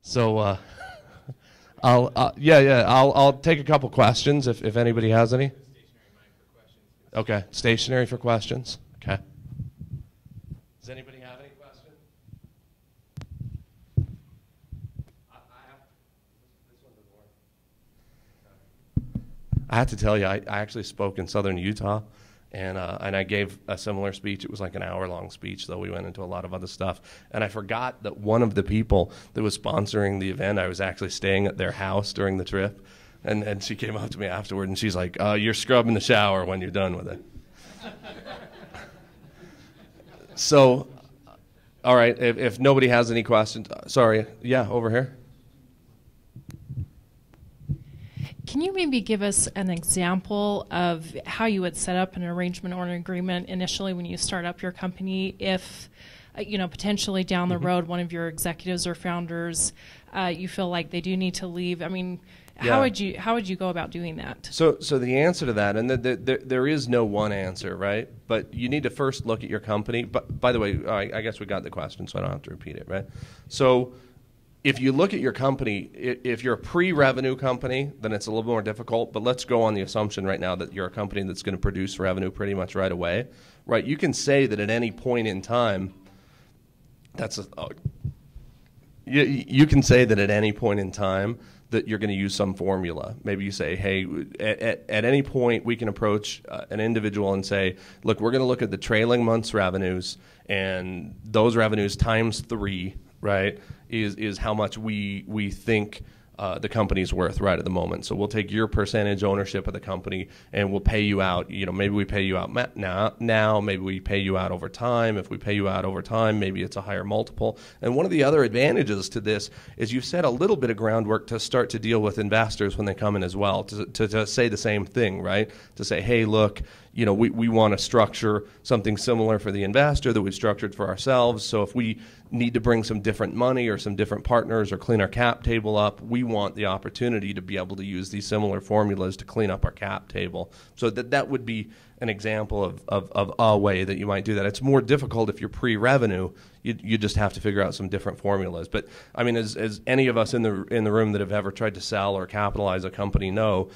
So I'll take a couple questions if anybody has any. Okay, stationary for questions. Okay. Does anybody have any questions? I have to tell you, I actually spoke in southern Utah, and I gave a similar speech. It was like an hour-long speech, though we went into a lot of other stuff. And I forgot that one of the people that was sponsoring the event, I was actually staying at their house during the trip. And she came up to me afterward, and she's like, you're scrubbing the shower when you're done with it. So, all right, if nobody has any questions, sorry, yeah, over here. Can you maybe give us an example of how you would set up an arrangement or an agreement initially when you start up your company if, potentially down the road one of your executives or founders, you feel like they do need to leave? I mean, Yeah. how would you go about doing that? So the answer to that, and there is no one answer, right? But you need to first look at your company. But by the way, I guess we got the question, so I don't have to repeat it, right? So if you look at your company, if you're a pre-revenue company, then it's a little more difficult. But let's go on the assumption right now that you're a company that's going to produce revenue pretty much right away, right? You can say that at any point in time, you can say that at any point in time that you're going to use some formula. Maybe you say, hey, at any point we can approach an individual and say, look, we're going to look at the trailing month's revenues, and those revenues times 3, right, is how much we think the company's worth right at the moment. So we'll take your percentage ownership of the company and we'll pay you out. Maybe we pay you out now, maybe we pay you out over time. If we pay you out over time, maybe it's a higher multiple. And one of the other advantages to this is you've set a little bit of groundwork to start to deal with investors when they come in as well, to say the same thing, right? To say, hey, look, we want to structure something similar for the investor that we've structured for ourselves. So if we need to bring some different money or some different partners or clean our cap table up, we want the opportunity to be able to use these similar formulas to clean up our cap table. So that would be an example of a way that you might do that. It's more difficult if you're pre-revenue. You just have to figure out some different formulas. But I mean, as any of us in the room that have ever tried to sell or capitalize a company know,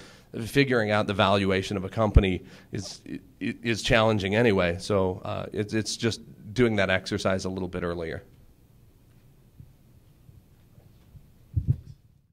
figuring out the valuation of a company is challenging anyway. So it's just doing that exercise a little bit earlier.